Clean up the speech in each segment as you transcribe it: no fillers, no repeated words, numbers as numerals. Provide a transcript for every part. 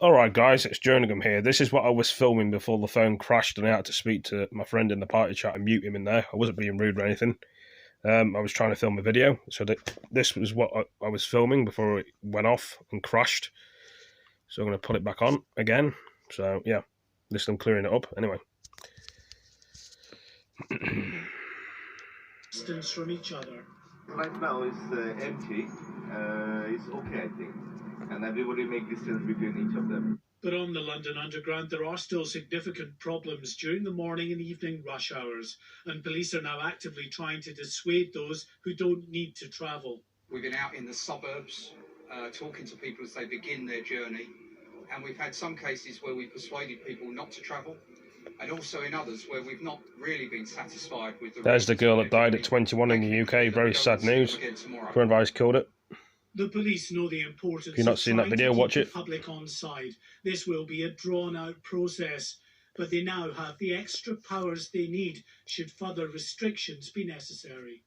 Alright guys, it's Jerningham here. This is what I was filming before the phone crashed and I had to speak to my friend in the party chat and mute him in there. I wasn't being rude or anything. I was trying to film a video, so this was what I was filming before it went off and crashed. So I'm going to put it back on again. So yeah, at least I'm clearing it up. Anyway. Distance from each other. Right now it's empty. It's okay, I think. And everybody make distance between each of them. But on the London Underground, there are still significant problems during the morning and evening rush hours, and police are now actively trying to dissuade those who don't need to travel. We've been out in the suburbs talking to people as they begin their journey, and we've had some cases where we've persuaded people not to travel, and also in others where we've not really been satisfied with the... There's the girl that died at 21 in the UK. Very sad news. Coronavirus killed it. The police know the importance if you've not seen that video, watch it. Public on side. This will be a drawn-out process, but they now have the extra powers they need should further restrictions be necessary.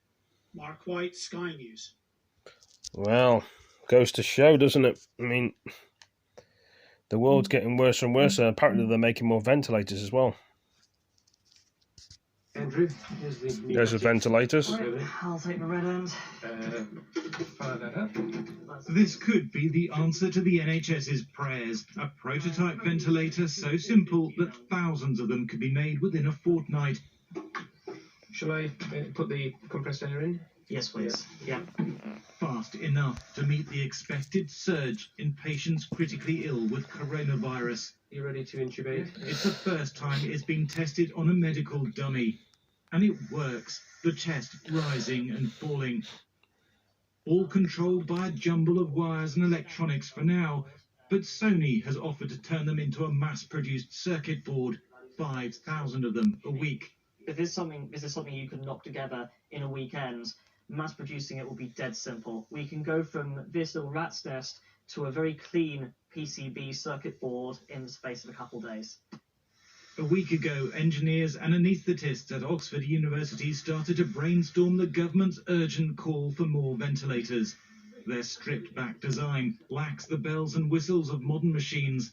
Mark White, Sky News. Well, goes to show, doesn't it? I mean, the world's getting worse and worse, and apparently they're making more ventilators as well. Andrew, There's the ventilators. I'll take the red end. Fire that up. This could be the answer to the NHS's prayers. A prototype ventilator so simple that thousands of them could be made within a fortnight. Shall I put the compressed air in? Yes, please. Yeah. Fast enough to meet the expected surge in patients critically ill with coronavirus. You ready to intubate? It's the first time it's been tested on a medical dummy. And it works, the chest rising and falling. All controlled by a jumble of wires and electronics for now, but Sony has offered to turn them into a mass-produced circuit board, 5,000 of them a week. If this is something you can knock together in a weekend, mass producing it will be dead simple. We can go from this little rat's nest to a very clean PCB circuit board in the space of a couple of days. A week ago, engineers and anaesthetists at Oxford University started to brainstorm the government's urgent call for more ventilators. Their stripped-back design lacks the bells and whistles of modern machines.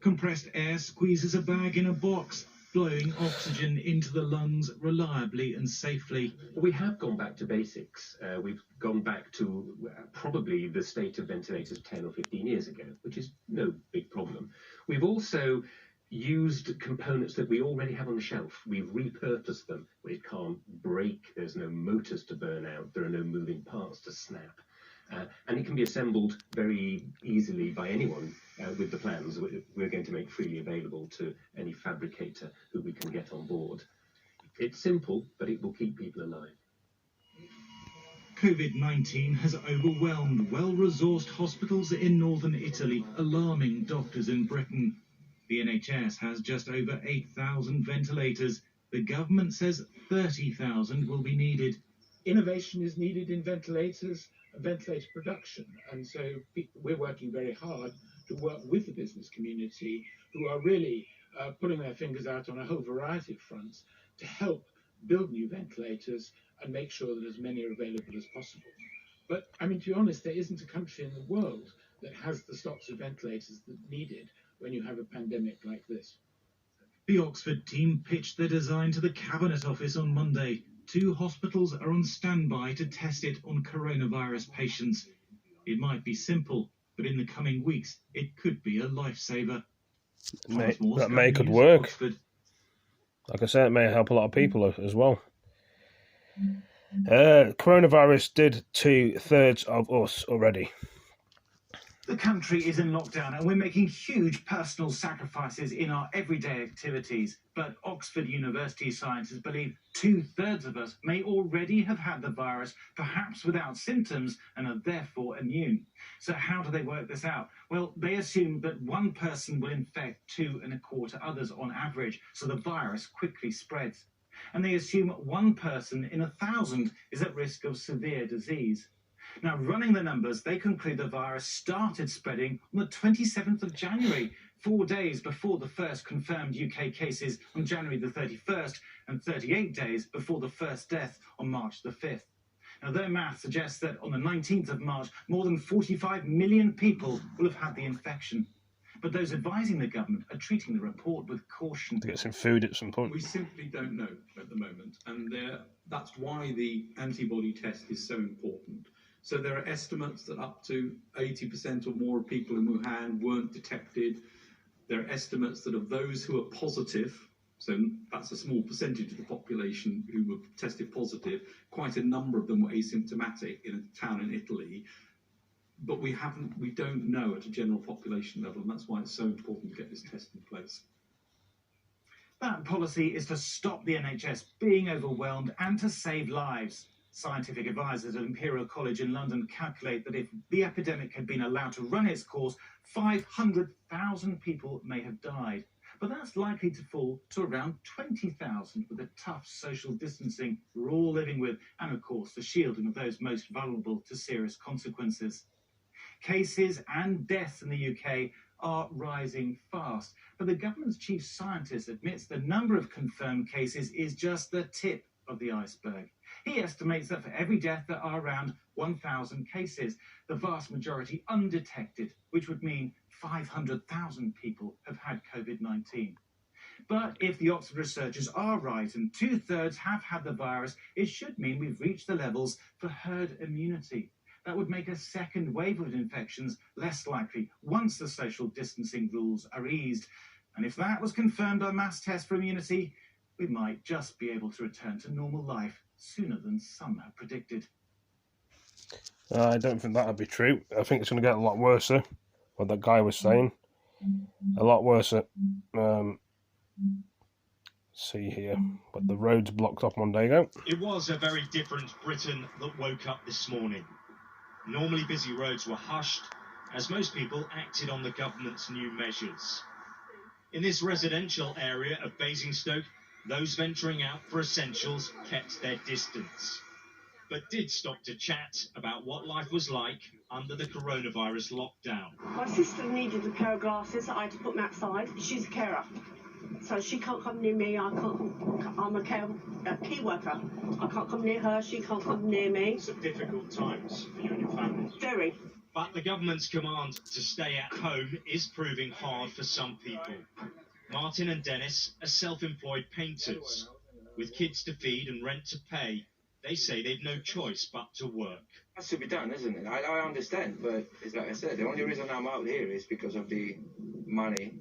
Compressed air squeezes a bag in a box, blowing oxygen into the lungs reliably and safely. We have gone back to basics. We've gone back to probably the state of ventilators 10 or 15 years ago, which is no big problem. We've also used components that we already have on the shelf. We've repurposed them. It can't break, there's no motors to burn out, there are no moving parts to snap. And it can be assembled very easily by anyone with the plans we're going to make freely available to any fabricator who we can get on board. It's simple, but it will keep people alive. COVID-19 has overwhelmed well-resourced hospitals in northern Italy, alarming doctors in Britain. The NHS has just over 8,000 ventilators. The government says 30,000 will be needed. Innovation is needed in ventilators and ventilator production, and so we're working very hard to work with the business community, who are really putting their fingers out on a whole variety of fronts to help build new ventilators and make sure that as many are available as possible. But I mean, to be honest, there isn't a country in the world that has the stocks of ventilators that are needed when you have a pandemic like this. The Oxford team pitched their design to the Cabinet Office on Monday. 2 hospitals are on standby to test it on coronavirus patients. It might be simple, but in the coming weeks, it could be a lifesaver. That could work. Oxford. Like I said, it may help a lot of people as well. Coronavirus did 2/3 of us already. The country is in lockdown and we're making huge personal sacrifices in our everyday activities. But Oxford University scientists believe 2/3 of us may already have had the virus, perhaps without symptoms, and are therefore immune. So how do they work this out? Well, they assume that one person will infect 2¼ others on average, so the virus quickly spreads. And they assume one person in 1,000 is at risk of severe disease. Now, running the numbers, they conclude the virus started spreading on the 27th of January, 4 days before the first confirmed UK cases on January the 31st, and 38 days before the first death on March the 5th. Now, their math suggests that on the 19th of March, more than 45 million people will have had the infection. But those advising the government are treating the report with caution. To get some food at some point. We simply don't know at the moment, and that's why the antibody test is so important. So there are estimates that up to 80% or more of people in Wuhan weren't detected. There are estimates that of those who are positive, so that's a small percentage of the population who were tested positive, quite a number of them were asymptomatic in a town in Italy. But we don't know at a general population level, and that's why it's so important to get this test in place. That policy is to stop the NHS being overwhelmed and to save lives. Scientific advisors at Imperial College in London calculate that if the epidemic had been allowed to run its course, 500,000 people may have died. But that's likely to fall to around 20,000 with the tough social distancing we're all living with, and of course the shielding of those most vulnerable to serious consequences. Cases and deaths in the UK are rising fast, but the government's chief scientist admits the number of confirmed cases is just the tip of the iceberg. He estimates that for every death there are around 1,000 cases, the vast majority undetected, which would mean 500,000 people have had COVID-19. But if the Oxford researchers are right and 2/3 have had the virus, it should mean we've reached the levels for herd immunity. That would make a second wave of infections less likely once the social distancing rules are eased. And if that was confirmed by mass tests for immunity, we might just be able to return to normal life sooner than some have predicted. I don't think that'll be true. I think it's going to get a lot worse, though, what that guy was saying. A lot worse. See here, but the road's blocked off one day ago. It was a very different Britain that woke up this morning. Normally busy roads were hushed as most people acted on the government's new measures. In this residential area of Basingstoke, those venturing out for essentials kept their distance, but did stop to chat about what life was like under the coronavirus lockdown. My sister needed a pair of glasses. I had to put them outside. She's a carer, so she can't come near me. I'm a key worker. I can't come near her. She can't come near me. Some difficult times for you and your family. Very. But the government's command to stay at home is proving hard for some people. Martin and Dennis are self-employed painters. With kids to feed and rent to pay, they say they've no choice but to work. Has to be done, isn't it? I understand, but it's like I said, the only reason I'm out here is because of the money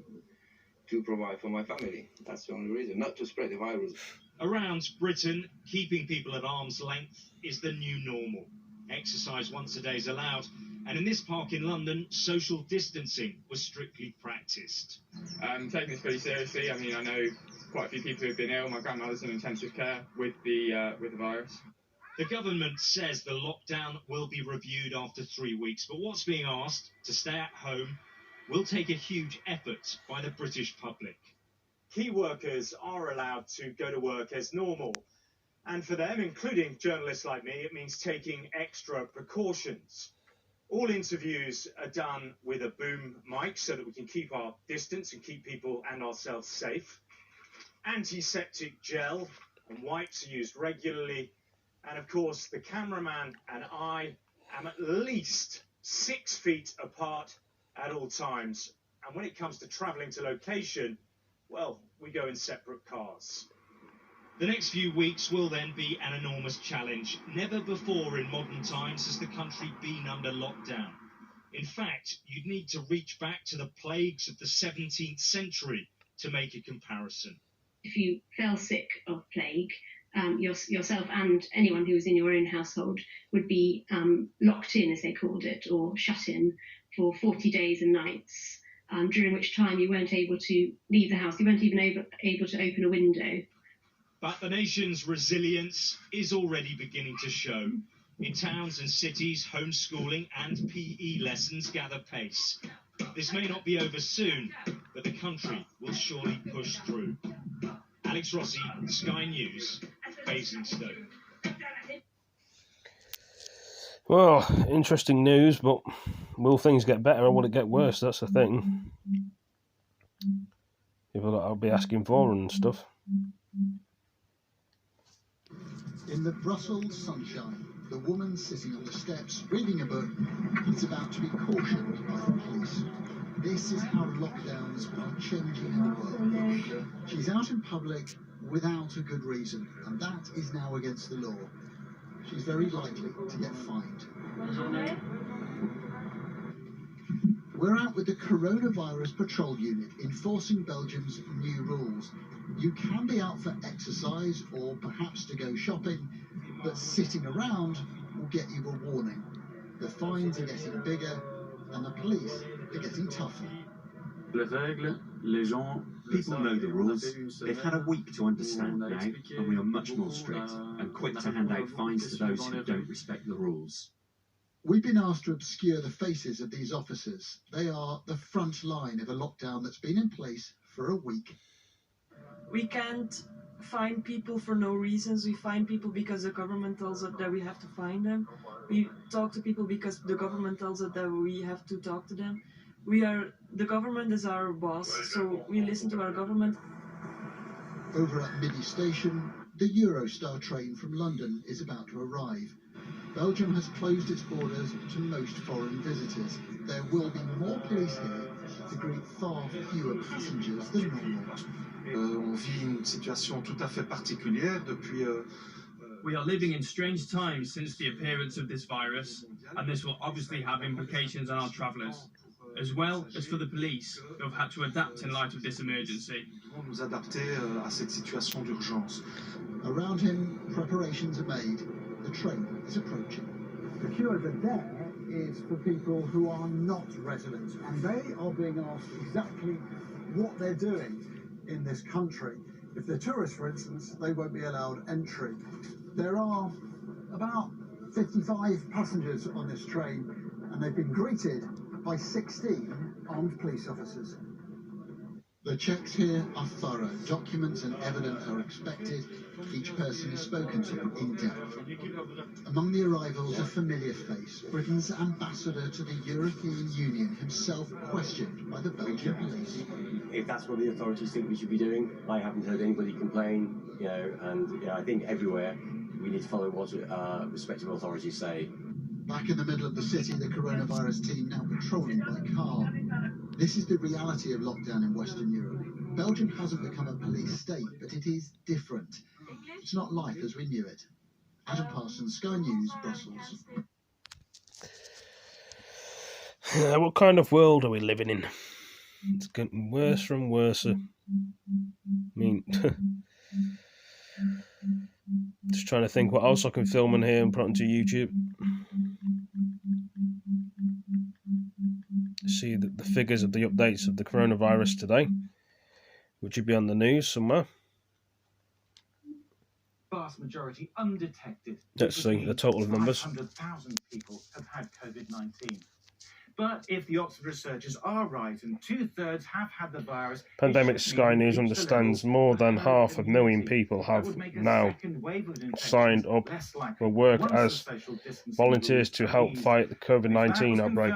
to provide for my family. That's the only reason, not to spread the virus. Around Britain, keeping people at arm's length is the new normal. Exercise once a day is allowed, and in this park in London, social distancing was strictly practised. Taking this pretty seriously. I mean, I know quite a few people who have been ill. My grandmother's in intensive care with the virus. The government says the lockdown will be reviewed after 3 weeks, but what's being asked, to stay at home, will take a huge effort by the British public. Key workers are allowed to go to work as normal. And for them, including journalists like me, it means taking extra precautions. All interviews are done with a boom mic so that we can keep our distance and keep people and ourselves safe. Antiseptic gel and wipes are used regularly. And of course, the cameraman and I am at least 6 feet apart at all times. And when it comes to travelling to location, well, we go in separate cars. The next few weeks will then be an enormous challenge. Never before in modern times has the country been under lockdown. In fact, you'd need to reach back to the plagues of the 17th century to make a comparison. If you fell sick of plague, yourself and anyone who was in your own household would be locked in, as they called it, or shut in for 40 days and nights, during which time you weren't able to leave the house. You weren't even able to open a window. But the nation's resilience is already beginning to show. In towns and cities, homeschooling and PE lessons gather pace. This may not be over soon, but the country will surely push through. Alex Rossi, Sky News, Basingstoke. Well, interesting news, but will things get better or will it get worse? That's the thing. People that I'll be asking for and stuff. In the Brussels sunshine, the woman sitting on the steps reading a book is about to be cautioned by the police. This is how lockdowns are changing our world. She's out in public without a good reason, and that is now against the law. She's very likely to get fined. We're out with the Coronavirus Patrol Unit enforcing Belgium's new rules. You can be out for exercise or perhaps to go shopping, but sitting around will get you a warning. The fines are getting bigger and the police are getting tougher. People know the rules. They've had a week to understand now, and we are much more strict and quick to hand out fines to those who don't respect the rules. We've been asked to obscure the faces of these officers. They are the front line of a lockdown that's been in place for a week. We can't find people for no reasons. We find people because the government tells us that we have to find them. We talk to people because the government tells us that we have to talk to them. The government is our boss, so we listen to our government. Over at Midi Station, the Eurostar train from London is about to arrive. Belgium has closed its borders to most foreign visitors. There will be more police here to greet far fewer passengers than normal. On vit une situation tout à fait particulière depuis. We are living in strange times since the appearance of this virus, and this will obviously have implications on our travellers, as well as for the police, who have had to adapt in light of this emergency. Nous adapter à cette situation d'urgence. Around him, preparations are made. The train is approaching. The queue over there is for people who are not residents, and they are being asked exactly what they're doing in this country. If they're tourists, for instance, they won't be allowed entry. There are about 55 passengers on this train, and they've been greeted by 16 armed police officers. The checks here are thorough. Documents and evidence are expected. Each person is spoken to in depth. Among the arrivals, a familiar face, Britain's ambassador to the European Union, himself questioned by the Belgian police. If that's what the authorities think we should be doing, I haven't heard anybody complain, and I think everywhere we need to follow what respective authorities say. Back in the middle of the city, the coronavirus team now patrolling by car. This is the reality of lockdown in Western Europe. Belgium hasn't become a police state, but it is different. It's not life as we knew it. Adam Parsons, Sky News, Brussels. What kind of world are we living in? It's getting worse and worse. I mean, just trying to think what else I can film in here and put onto YouTube. See the figures of the updates of the coronavirus today, which would be on the news somewhere. Vast majority undetected. Let's see the total of numbers. 500,000 people have had COVID-19. But if the Oxford researchers are right, and 2/3 have had the virus, Pandemic Sky News understands more than 500,000 people have now signed up for work as volunteers to help fight the COVID-19 outbreak.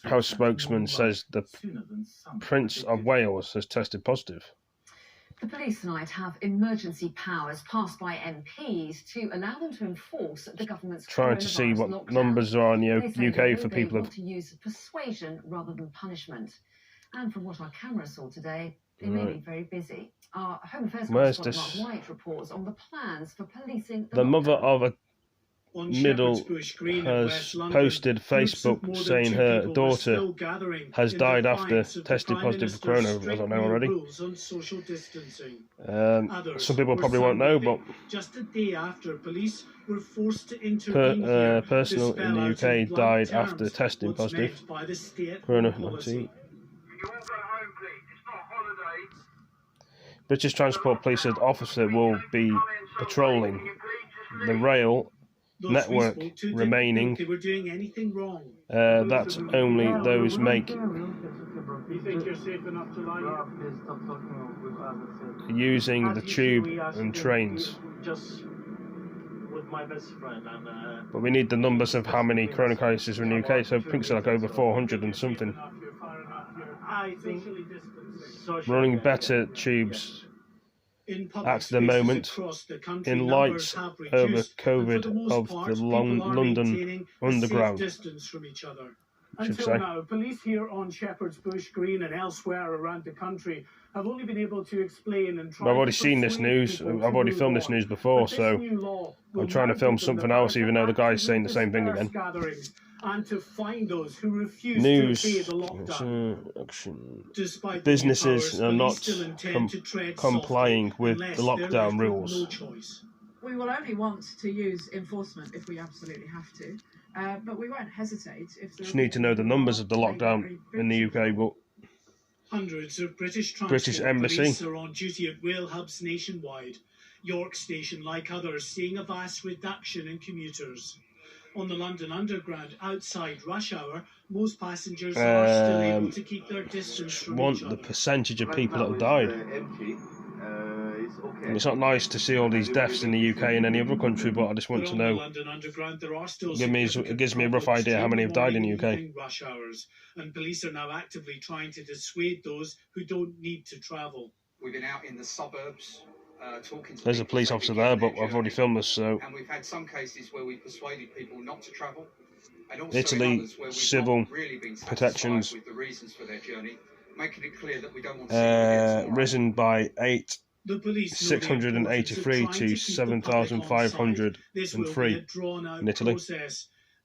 House spokesman says the Prince of Wales has tested positive. The police tonight have emergency powers passed by MPs to allow them to enforce the government's trying to see what lockdown. Numbers are in the UK for people to use persuasion rather than punishment. And from what our camera saw today, they may be very busy. Our Home Affairs correspondent Mark White reports on the plans for policing the mother of a middle has posted Facebook saying her daughter has died after testing positive for coronavirus. I don't know already. Some people probably won't know, but just a day after police were forced to intervene personal in the UK died after testing positive coronavirus. British Transport Police officer will be patrolling the rail network remaining that only those make using the tube and trains. But we need the numbers of how many corona cases are in the UK, so I think it's like over 400 and something. Running better tubes at the moment in light over COVID of the London Underground. Until now, police here on Shepherd's Bush Green and elsewhere around the country have only been able to explain and try. I've already seen this news. I've already filmed this news before, so I'm trying to film something else, even though the guy's saying the same thing again. And to find those who refuse News. to obey the lockdown. Despite businesses are not complying complying with the lockdown rules. No choice. We will only want to use enforcement if we absolutely have to, but we won't hesitate if. Just need to know the numbers of the lockdown in the UK, but hundreds of British Embassy police are on duty at rail hubs nationwide. York Station, like others, seeing a vast reduction in commuters. On the London Underground, outside rush hour, most passengers are still able to keep their distance from each other. The percentage of people that have died. And it's not nice to see all these deaths in the UK and any other country, but I just want to know. It gives me a rough idea how many have died in the UK. Rush hours, and police are now actively trying to dissuade those who don't need to travel. We've been out in the suburbs. Talking to There's a police officer there, but I've already filmed this, so. And we've had some cases where we persuaded people not to travel, and also Italy, civil protections with the reasons for their journey, making it clear that we don't want to risen by 683 to 7,503 in Italy.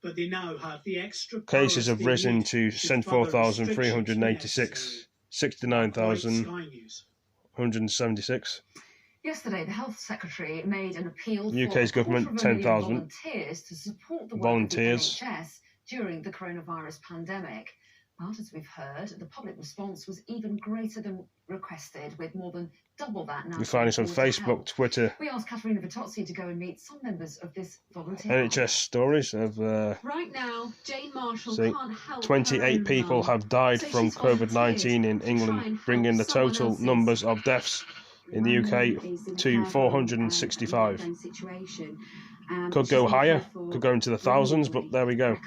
But they now have the extra cases have risen to 74,386, 69,176. Yesterday, the Health Secretary made an appeal UK's for government 10,000 volunteers to support the work volunteers of the NHS during the coronavirus pandemic. But as we've heard, the public response was even greater than requested, with more than double that now. You find this on Facebook, Twitter. We asked Caterina Vitozzi to go and meet some members of this volunteer. NHS stories of right now, Jane Marshall can't help 28 people have died from COVID-19 in England, bringing the total numbers of deaths in the UK to 465. Could go higher, could go into the thousands, but there we go.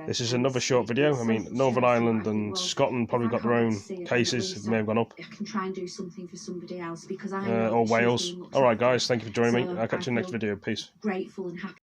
This is another short video. I mean, Northern Ireland and Scotland probably got their own cases. It may have gone up. I can try and do something for somebody else because or Wales. All right, guys, thank you for joining me. I'll catch you in the next video. Peace. Grateful and happy.